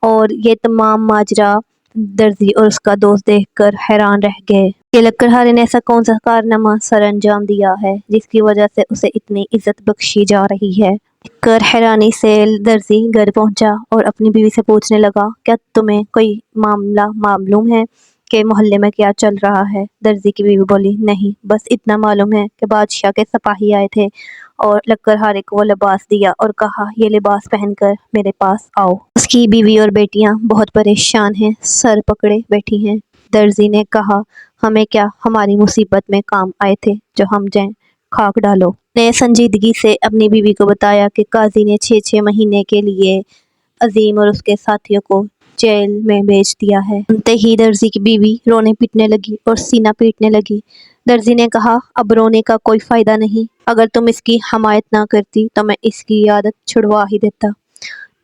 और ये तमाम माजरा दर्जी और उसका दोस्त देखकर हैरान रह गए कि लकड़हारे ने ऐसा कौन सा कारनामा सर अंजाम दिया है जिसकी वजह से उसे इतनी इज्जत बख्शी जा रही है। कर हैरानी से दर्जी घर पहुंचा और अपनी बीवी से पूछने लगा, क्या तुम्हें कोई मामला मालूम है कि मोहल्ले में क्या चल रहा है? दर्जी की बीवी बोली, नहीं, बस इतना मालूम है कि बादशाह के सिपाही आए थे और लकड़हारे को वो लिबास दिया और कहा, ये लिबास पहनकर मेरे पास आओ। उसकी बीवी और बेटियां बहुत परेशान हैं, सर पकड़े बैठी हैं। दर्जी ने कहा, हमें क्या, हमारी मुसीबत में काम आए थे, जो हम जाएं खाक डालो। ने संजीदगी से अपनी बीवी को बताया कि काजी ने 6-6 महीने के लिए अजीम और उसके साथियों को जेल में भेज दिया है। सुनते ही दर्जी की बीवी रोने पीटने लगी और सीना पीटने लगी। दर्जी ने कहा, अब रोने का कोई फ़ायदा नहीं, अगर तुम इसकी हमायत ना करती तो मैं इसकी आदत छुड़वा ही देता।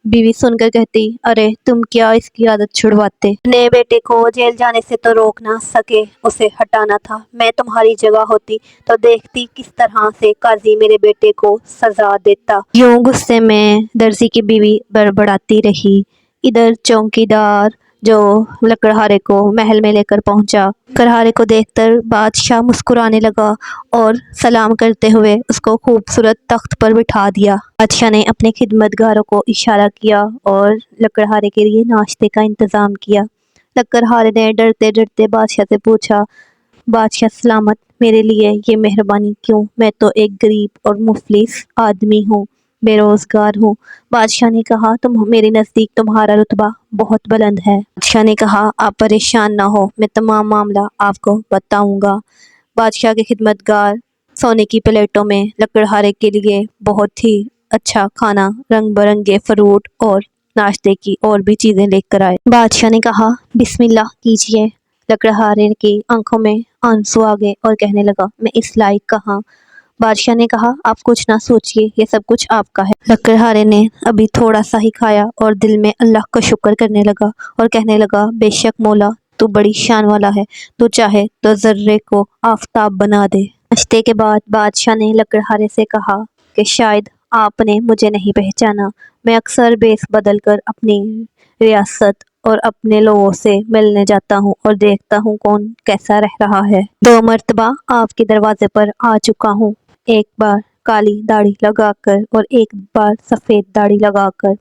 बीवी सुनकर कहती, अरे तुम क्या इसकी आदत छुड़वाते। अपने बेटे को जेल जाने से तो रोक ना सके, उसे हटाना था। मैं तुम्हारी जगह होती तो देखती किस तरह से काजी मेरे बेटे को सजा देता। यूं गुस्से में दर्जी की बीवी बड़बड़ाती रही। इधर चौकीदार जो लकड़हारे को महल में लेकर पहुंचा। लकड़हारे को देखकर बादशाह मुस्कुराने लगा और सलाम करते हुए उसको खूबसूरत तख्त पर बिठा दिया। बादशाह ने अपने खिदमतगारों को इशारा किया और लकड़हारे के लिए नाश्ते का इंतजाम किया। लकड़हारे ने डरते डरते बादशाह से पूछा, बादशाह सलामत, मेरे लिए ये मेहरबानी क्यों? मैं तो एक गरीब और मुफलिस आदमी हूँ, बेरोजगार हूँ। बादशाह ने कहा, तुम मेरे नज़दीक तुम्हारा रुतबा बहुत बुलंद है। बादशाह ने कहा, आप परेशान ना हो, मैं तमाम मामला आपको बताऊंगा। बादशाह के खिदमतगार सोने की प्लेटों में लकड़हारे के लिए बहुत ही अच्छा खाना, रंग बिरंगे फ्रूट और नाश्ते की और भी चीजें लेकर आए। बादशाह ने कहा, बिस्मिल्लाह कीजिए। लकड़हारे की आंखों में आंसू आ गए और कहने लगा, मैं इस लायक कहाँ। बादशाह ने कहा, आप कुछ ना सोचिए, ये सब कुछ आपका है। लकड़हारे ने अभी थोड़ा सा ही खाया और दिल में अल्लाह का शुक्र करने लगा और कहने लगा, बेशक मौला, तू बड़ी शान वाला है, तू चाहे तो जर्रे को आफताब बना दे। नाश्ते के बाद बादशाह ने लकड़हारे से कहा कि शायद आपने मुझे नहीं पहचाना। मैं अक्सर बेस बदल कर अपनी रियासत और अपने लोगों से मिलने जाता हूँ और देखता हूँ कौन कैसा रह रहा है। 2 मर्तबा आपके दरवाजे पर आ चुका हूँ, एक बार काली दाढ़ी लगाकर और एक बार सफ़ेद दाढ़ी लगाकर।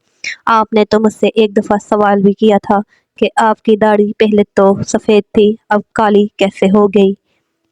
आपने तो मुझसे एक दफ़ा सवाल भी किया था कि आपकी दाढ़ी पहले तो सफ़ेद थी, अब काली कैसे हो गई,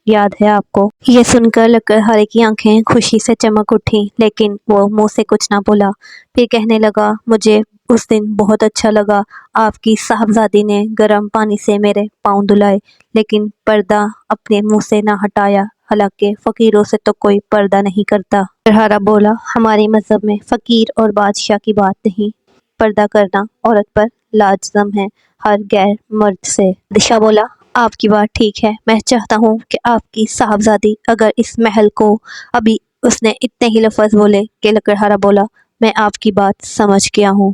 याद है आपको? ये सुनकर लकड़हारे की आंखें खुशी से चमक उठी, लेकिन वो मुंह से कुछ ना बोला। फिर कहने लगा, मुझे उस दिन बहुत अच्छा लगा, आपकी साहबजादी ने गर्म पानी से मेरे पाँव धुलाए, लेकिन पर्दा अपने मुंह से ना हटाया, हालांकि फकीरों से तो कोई पर्दा नहीं करता। लकड़हारा बोला, हमारे मजहब में फकीर और बादशाह की बात नहीं, पर्दा करना औरत पर लाजम है, हर गैर मर्द से। बादशाह बोला, आपकी बात ठीक है, मैं चाहता हूँ कि आपकी साहबजादी अगर इस महल को अभी, उसने इतने ही लफ्ज़ बोले कि लकड़हारा बोला, मैं आपकी बात समझ गया हूँ।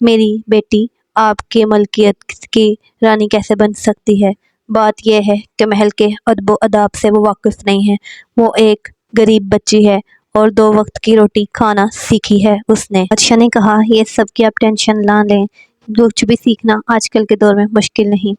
मेरी बेटी आपके मलकियत की रानी कैसे बन सकती है? बात यह है कि महल के अदब अदाब से वो वाकिफ नहीं है। वो एक गरीब बच्ची है और 2 वक्त की रोटी खाना सीखी है उसने। बादशाह ने कहा, ये सब की आप टेंशन ना लें, कुछ भी सीखना आजकल के दौर में मुश्किल नहीं।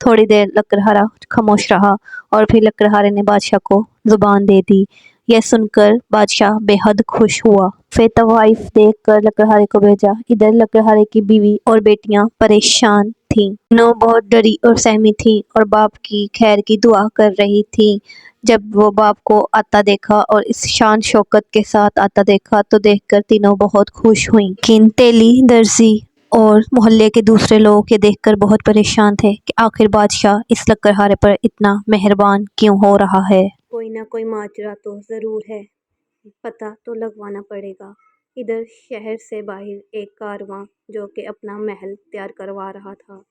थोड़ी देर लकड़हारा खामोश रहा और फिर लकड़हारे ने बादशाह को जुबान दे दी। यह सुनकर बादशाह बेहद खुश हुआ। फिर तवाइफ देख कर लकड़हारे को भेजा। इधर लकड़हारे की बीवी और बेटियां परेशान थीं। तीनों बहुत डरी और सहमी थीं और बाप की खैर की दुआ कर रही थीं। जब वो बाप को आता देखा और इस शान शौकत के साथ आता देखा तो देखकर तीनों बहुत खुश हुईं। लेकिन तेली, दर्जी और मोहल्ले के दूसरे लोग ये देखकर बहुत परेशान थे कि आखिर बादशाह इस लकड़हारे पर इतना मेहरबान क्यों हो रहा है। कोई ना कोई माजरा तो ज़रूर है, पता तो लगवाना पड़ेगा। इधर शहर से बाहर एक कारवां जो कि अपना महल तैयार करवा रहा था,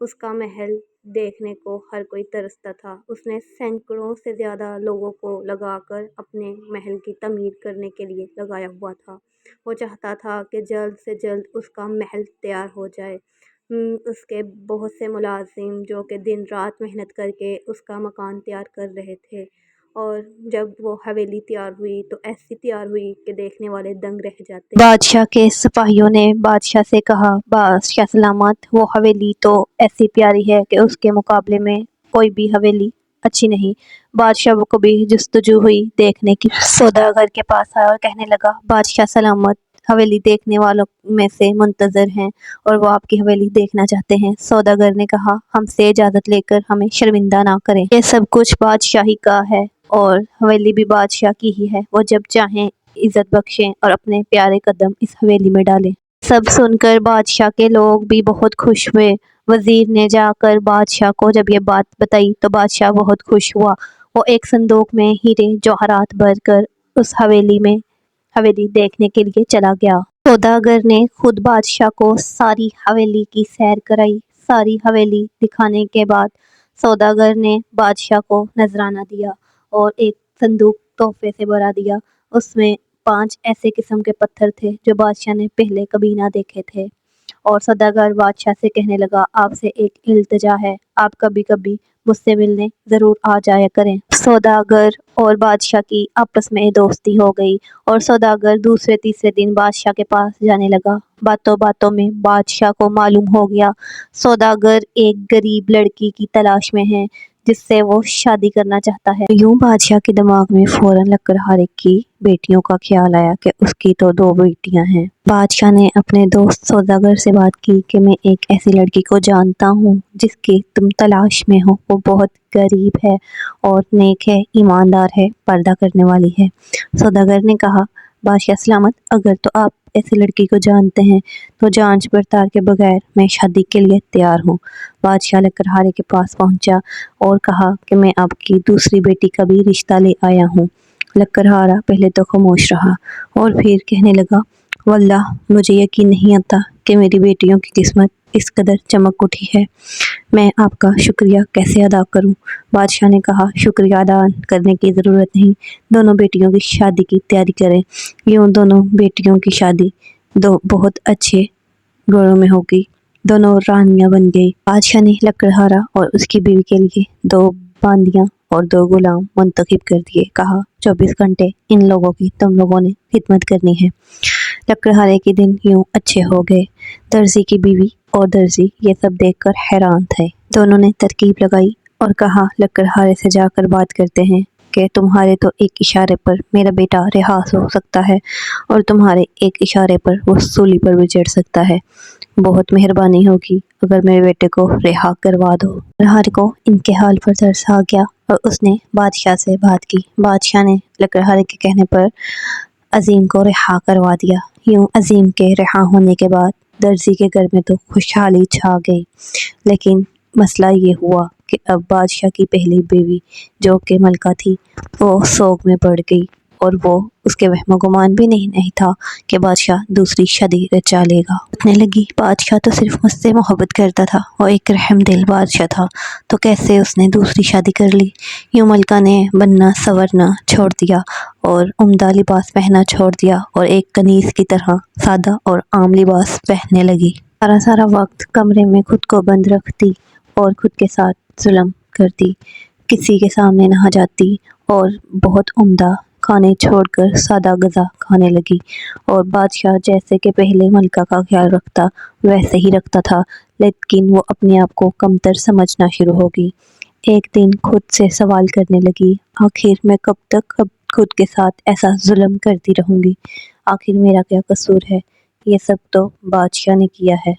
उसका महल देखने को हर कोई तरसता था। उसने सैकड़ों से ज़्यादा लोगों को लगाकर अपने महल की तमीर करने के लिए लगाया हुआ था। वो चाहता था कि जल्द से जल्द उसका महल तैयार हो जाए। उसके बहुत से मुलाजिम जो कि दिन रात मेहनत करके उसका मकान तैयार कर रहे थे, और जब वो हवेली तैयार हुई तो ऐसी तैयार हुई कि देखने वाले दंग रह जाते। बादशाह के सिपाहियों ने बादशाह से कहा, बादशाह सलामत, वो हवेली तो ऐसी प्यारी है कि उसके मुकाबले में कोई भी हवेली अच्छी नहीं। बादशाह को भी जुस्तजू हुई देखने की। सौदागर के पास आया और कहने लगा, बादशाह सलामत, हवेली देखने वालों में से मुंतजर हैं और वो आपकी हवेली देखना चाहते हैं। सौदागर ने कहा, हमसे इजाज़त लेकर हमें शर्मिंदा ना करें, ये सब कुछ बादशाही का है और हवेली भी बादशाह की ही है, वो जब चाहें इज्जत बख्शें और अपने प्यारे कदम इस हवेली में डालें। सब सुनकर बादशाह के लोग भी बहुत खुश हुए। वजीर ने जाकर बादशाह को जब ये बात बताई तो बादशाह बहुत खुश हुआ। वो एक संदूक में हीरे जवाहरात भरकर उस हवेली देखने के लिए चला गया। सौदागर ने खुद बादशाह को सारी हवेली की सैर कराई। सारी हवेली दिखाने के बाद सौदागर ने बादशाह को नजराना दिया और एक संदूक तोहफे से भरा दिया। उसमें 5 ऐसे किस्म के पत्थर थे जो बादशाह ने पहले कभी ना देखे थे। और सौदागर बादशाह से कहने लगा, आपसे एक इल्तिजा है, आप कभी कभी मुझसे मिलने ज़रूर आ जाया करें। सौदागर और बादशाह की आपस में दोस्ती हो गई और सौदागर दूसरे तीसरे दिन बादशाह के पास जाने लगा। बातों बातों में बादशाह को मालूम हो गया सौदागर एक गरीब लड़की की तलाश में है जिससे वो शादी करना चाहता है। यूं बादशाह के दिमाग में फौरन लकड़हारे की बेटियों का ख्याल आया कि उसकी तो 2 बेटियां हैं। बादशाह ने अपने दोस्त सौदागर से बात की कि मैं एक ऐसी लड़की को जानता हूँ जिसकी तुम तलाश में हो। वो बहुत गरीब है और नेक है, ईमानदार है, पर्दा करने वाली है। सौदागर ने कहा, बादशाह सलामत, अगर तो आप ऐसी लड़की को जानते हैं तो जांच पड़ताल के बगैर मैं शादी के लिए तैयार हूँ। बादशाह लकड़हारे के पास पहुंचा और कहा कि मैं आपकी दूसरी बेटी का भी रिश्ता ले आया हूँ। लकड़हारा पहले तो खामोश रहा और फिर कहने लगा, वल्लाह मुझे यकीन नहीं आता कि मेरी बेटियों की किस्मत इस कदर चमक उठी है। मैं आपका शुक्रिया कैसे अदा करूं? बादशाह ने कहा, शुक्रिया अदा करने की ज़रूरत नहीं, दोनों बेटियों की शादी की तैयारी करें। यूँ दोनों बेटियों की शादी दो बहुत अच्छे घरों में होगी। दोनों रानियां बन गई। बादशाह ने लकड़हारा और उसकी बीवी के लिए 2 बांदियां और 2 गुलाम मुंतखब कर दिए। कहा, 24 घंटे इन लोगों की तुम लोगों ने खिदमत करनी है। लकड़हारे के दिन यूं अच्छे हो गए। दर्जी की बीवी और दर्जी ये सब देखकर हैरान थे। दोनों ने तरकीब लगाई और कहा, लकड़हारे से जाकर बात करते हैं कि तुम्हारे तो एक इशारे पर मेरा बेटा रिहा हो सकता है और तुम्हारे एक इशारे पर वो सूली पर भी चढ़ सकता है। बहुत मेहरबानी होगी अगर मेरे बेटे को रिहा करवा दो। लकड़हारे को इनके हाल पर तरस आ गया और उसने बादशाह से बात की। बादशाह ने लकड़हारे के कहने पर अजीम को रिहा करवा दिया। यूं अजीम के रिहा होने के बाद दर्जी के घर में तो खुशहाली छा गई, लेकिन मसला ये हुआ कि अब बादशाह की पहली बीवी जो कि मलका थी वो सोग में पड़ गई और वो उसके वहमो गुमान भी नहीं था कि बादशाह दूसरी शादी रचा लेगा। सोचने लगी, बादशाह तो सिर्फ मुझसे मोहब्बत करता था, वो एक रहमदिल बादशाह था, तो कैसे उसने दूसरी शादी कर ली। यूं मलका ने बनना संवरना छोड़ दिया और उम्दा लिबास पहनना छोड़ दिया और एक कनीज की तरह सादा और आम लिबास पहनने लगी। सारा वक्त कमरे में खुद को बंद रखती और खुद के साथ जुल्म करती, किसी के सामने ना जाती और बहुत उम्दा खाने छोड़कर सादा गज़ा खाने लगी। और बादशाह जैसे कि पहले मलका का ख्याल रखता वैसे ही रखता था, लेकिन वो अपने आप को कमतर समझना शुरू हो गई। एक दिन खुद से सवाल करने लगी, आखिर मैं कब तक खुद के साथ ऐसा जुल्म करती रहूंगी? आखिर मेरा क्या कसूर है? ये सब तो बादशाह ने किया है।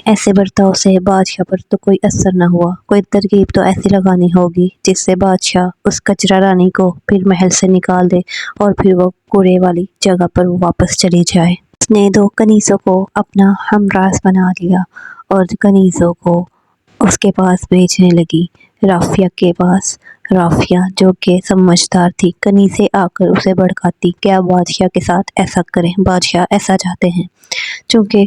ऐसे बर्ताव से बादशाह पर तो कोई असर न हुआ। कोई तरकीब तो ऐसी लगानी होगी जिससे बादशाह उस कचरा रानी को फिर महल से निकाल दे और फिर वो कूड़े वाली जगह पर वापस चली जाए। उसने 2 कनीज़ों को अपना हमराज बना लिया और कनीज़ों को उसके पास भेजने लगी, राफिया के पास। राफिया जो कि समझदार थी, कनीज़ें आकर उसे भड़काती कि आप बादशाह के साथ ऐसा करें, बादशाह ऐसा चाहते हैं। चूँकि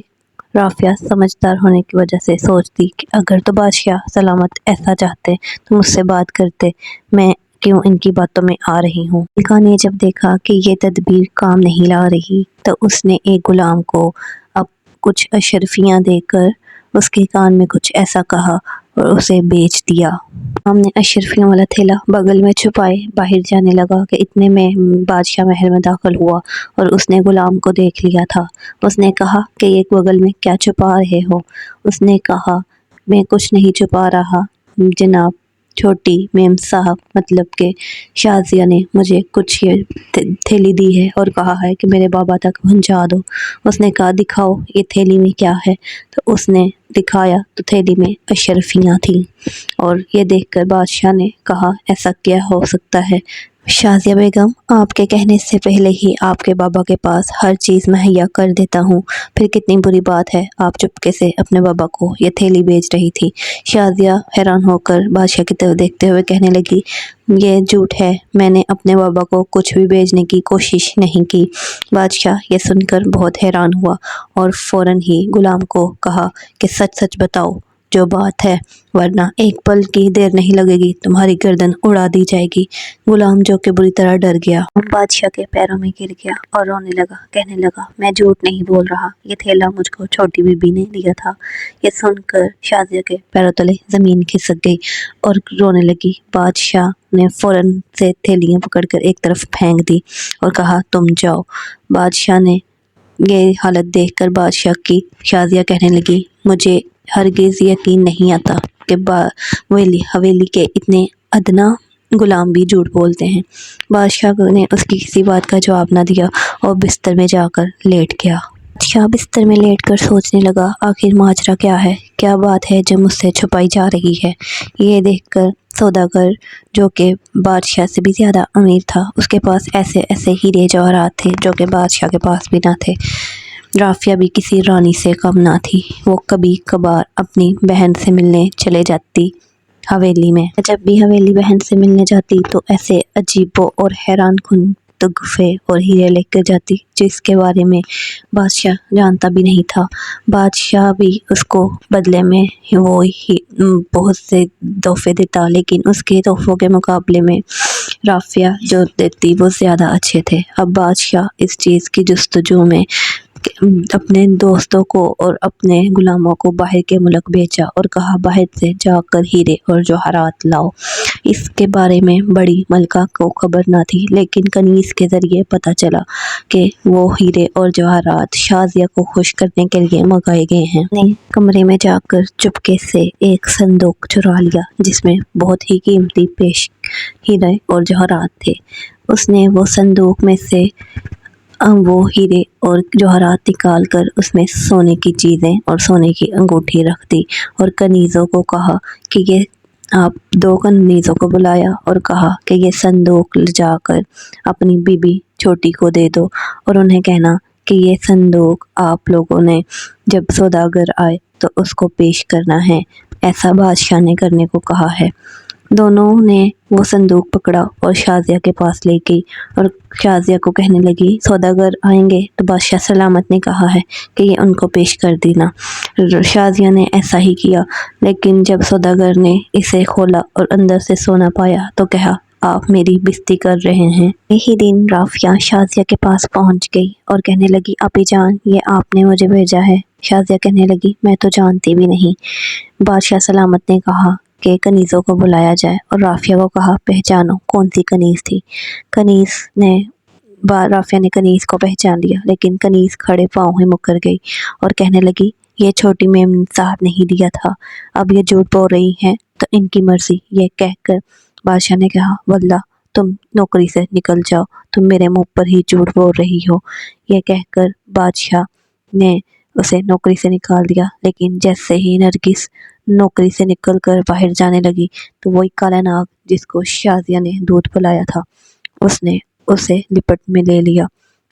राफिया समझदार होने की वजह से सोचती कि अगर तो बादशाह सलामत ऐसा चाहते तो मुझसे बात करते, मैं क्यों इनकी बातों में आ रही हूँ। मलका ने जब देखा कि ये तदबीर काम नहीं ला रही तो उसने एक गुलाम को अब कुछ अशरफियाँ देकर उसके कान में कुछ ऐसा कहा और उसे बेच दिया। हमने अशरफियों वाला थैला बगल में छुपाए बाहर जाने लगा कि इतने में बादशाह महल में दाखिल हुआ और उसने गुलाम को देख लिया था। उसने कहा कि ये बगल में क्या छुपा रहे हो? उसने कहा, मैं कुछ नहीं छुपा रहा जनाब, छोटी मेम साहब मतलब के शाजिया ने मुझे कुछ ये थैली दी है और कहा है कि मेरे बाबा तक पहुंचा दो। उसने कहा, दिखाओ ये थैली में क्या है। तो उसने दिखाया तो थैली में अशरफियाँ थीं और ये देखकर बादशाह ने कहा, ऐसा क्या हो सकता है? शाजिया बेगम, आपके कहने से पहले ही आपके बाबा के पास हर चीज़ मुहैया कर देता हूँ, फिर कितनी बुरी बात है आप चुपके से अपने बाबा को ये थैली बेच रही थी। शाजिया हैरान होकर बादशाह की तरफ देखते हुए कहने लगी, ये झूठ है, मैंने अपने बाबा को कुछ भी बेचने की कोशिश नहीं की। बादशाह ये सुनकर बहुत हैरान हुआ और फ़ौरन ही गुलाम को कहा कि सच सच बताओ, جو بات ہے، ورنہ ایک پل کی دیر نہیں لگے گی، تمہاری گردن اڑا دی جائے گی۔ غلام جو کہ بری طرح ڈر گیا، بادشاہ کے پیروں میں گر گیا اور رونے لگا، کہنے لگا میں جھوٹ نہیں بول رہا، یہ تھیلا مجھ کو چھوٹی بی بی نے دیا تھا۔ یہ سن کر شازیہ کے پیروں تلے زمین کھسک گئی اور رونے لگی۔ بادشاہ نے فوراً سے تھیلیاں پکڑ کر ایک طرف پھینک دی اور کہا تم جاؤ۔ بادشاہ نے یہ حالت دیکھ کر بادشاہ کی شازیہ کہنے لگی مجھے ہرگز یقین نہیں آتا کہ حویلی کے اتنے ادنا غلام بھی جھوٹ بولتے ہیں۔ بادشاہ نے اس کی کسی بات کا جواب نہ دیا اور بستر میں جا کر لیٹ گیا۔ بادشاہ بستر میں لیٹ کر سوچنے لگا آخر ماجرا کیا ہے، کیا بات ہے جو مجھ سے چھپائی جا رہی ہے۔ یہ دیکھ کر سوداگر جو کہ بادشاہ سے بھی زیادہ امیر تھا، اس کے پاس ایسے ایسے ہیرے جواہرات تھے جو کہ بادشاہ کے پاس بھی نہ تھے۔ رافیہ بھی کسی رانی سے کم نہ تھی، وہ کبھی کبھار اپنی بہن سے ملنے چلے جاتی حویلی میں۔ جب بھی حویلی بہن سے ملنے جاتی تو ایسے عجیب اور حیران کن تحفے اور ہیرے لے کر جاتی جس کے بارے میں بادشاہ جانتا بھی نہیں تھا۔ بادشاہ بھی اس کو بدلے میں بہت سے تحفے دیتا، لیکن اس کے تحفوں کے مقابلے میں رافیہ جو دیتی وہ زیادہ اچھے تھے۔ اب بادشاہ اس چیز کی جستجو میں اپنے دوستوں کو اور اپنے غلاموں کو باہر کے ملک بھیجا اور کہا باہر سے جا کر ہیرے اور جواہرات لاؤ۔ اس کے بارے میں بڑی ملکہ کو خبر نہ تھی، لیکن کنیز کے ذریعے پتہ چلا کہ وہ ہیرے اور جواہرات شازیہ کو خوش کرنے کے لیے منگائے گئے ہیں۔ نے کمرے میں جا کر چپکے سے ایک صندوق چرا لیا جس میں بہت ہی قیمتی ہیرے اور جواہرات تھے۔ اس نے وہ صندوق میں سے وہ ہیرے اور جواہرات نکال کر اس میں سونے کی چیزیں اور سونے کی انگوٹھی رکھ دی اور کنیزوں کو کہا کہ یہ آپ دو کنیزوں کو بلایا اور کہا کہ یہ صندوق جا کر اپنی بیوی چھوٹی کو دے دو اور انہیں کہنا کہ یہ صندوق آپ لوگوں نے جب سوداگر آئے تو اس کو پیش کرنا ہے، ایسا بادشاہ نے کرنے کو کہا ہے۔ دونوں نے وہ صندوق پکڑا اور شازیہ کے پاس لے گئی اور شازیہ کو کہنے لگی سوداگر آئیں گے تو بادشاہ سلامت نے کہا ہے کہ یہ ان کو پیش کر دینا۔ شازیہ نے ایسا ہی کیا، لیکن جب سوداگر نے اسے کھولا اور اندر سے سونا پایا تو کہا آپ میری بےزتی کر رہے ہیں۔ یہی دن رافیہ شازیہ کے پاس پہنچ گئی اور کہنے لگی اپی جان یہ آپ نے مجھے بھیجا ہے۔ شازیہ کہنے لگی میں تو جانتی بھی نہیں۔ بادشاہ سلامت نے کہا کہ کنیزوں کو بلایا جائے اور رافیہ کو کہا پہچانو کون سی کنیز تھی۔ رافیہ نے کنیز کو پہچان لیا، لیکن کنیز کھڑے پاؤں ہی مکر گئی اور کہنے لگی یہ چھوٹی میمن صاحب نے ہی دیا تھا، اب یہ جھوٹ بول رہی ہیں تو ان کی مرضی۔ یہ کہہ کر بادشاہ نے کہا واللہ تم نوکری سے نکل جاؤ، تم میرے منہ پر ہی جھوٹ بول رہی ہو۔ یہ کہہ کر بادشاہ نے اسے نوکری سے نکال دیا، لیکن جیسے ہی نرگس نوکری سے نکل کر باہر جانے لگی تو وہی کالا ناگ جس کو شازیہ نے دودھ پلایا تھا اس نے اسے لپٹ میں لے لیا۔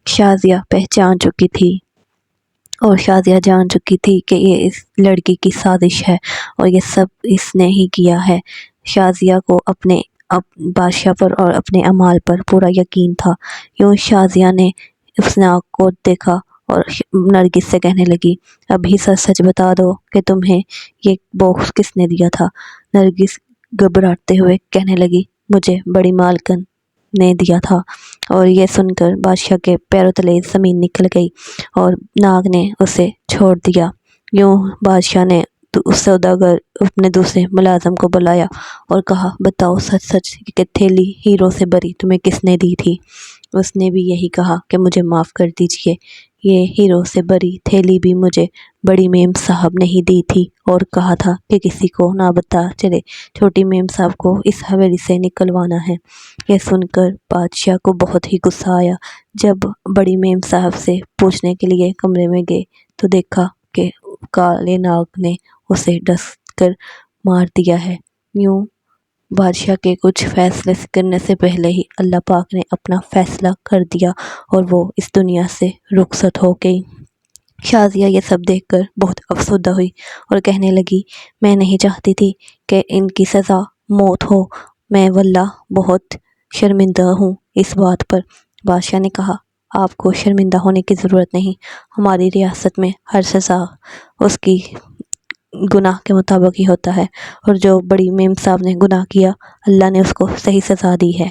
شازیہ پہچان چکی تھی اور شازیہ جان چکی تھی کہ یہ اس لڑکی کی سازش ہے اور یہ سب اس نے ہی کیا ہے۔ شازیہ کو اپنے بادشاہ پر اور اپنے اعمال پر پورا یقین تھا۔ یوں شازیہ نے اس ناگ کو دیکھا اور نرگس سے کہنے لگی ابھی سچ سچ بتا دو کہ تمہیں یہ باکس کس نے دیا تھا۔ نرگس گھبراتے ہوئے کہنے لگی مجھے بڑی مالکن نے دیا تھا، اور یہ سن کر بادشاہ کے پیروں تلے زمین نکل گئی اور ناگ نے اسے چھوڑ دیا۔ یوں بادشاہ نے سوداگر اپنے دوسرے ملازم کو بلایا اور کہا بتاؤ سچ سچ کہ تھیلی ہیروں سے بھری تمہیں کس نے دی تھی۔ اس نے بھی یہی کہا کہ مجھے معاف کر دیجئے، یہ ہیروں سے بھری تھیلی بھی مجھے بڑی میم صاحب نے ہی دی تھی اور کہا تھا کہ کسی کو نہ پتہ چلے، چھوٹی میم صاحب کو اس حویلی سے نکلوانا ہے۔ یہ سن کر بادشاہ کو بہت ہی غصہ آیا۔ جب بڑی میم صاحب سے پوچھنے کے لیے کمرے میں گئے تو دیکھا کہ کالے ناگ نے اسے ڈس کر مار دیا ہے۔ یوں بادشاہ کے کچھ فیصلے کرنے سے پہلے ہی اللہ پاک نے اپنا فیصلہ کر دیا اور وہ اس دنیا سے رخصت ہو گئی۔ شازیہ یہ سب دیکھ کر بہت افسردہ ہوئی اور کہنے لگی میں نہیں چاہتی تھی کہ ان کی سزا موت ہو، میں واللہ بہت شرمندہ ہوں اس بات پر۔ بادشاہ نے کہا آپ کو شرمندہ ہونے کی ضرورت نہیں، ہماری ریاست میں ہر سزا اس کی گناہ کے مطابق ہی ہوتا ہے، اور جو بڑی میم صاحب نے گناہ کیا اللہ نے اس کو صحیح سزا دی ہے۔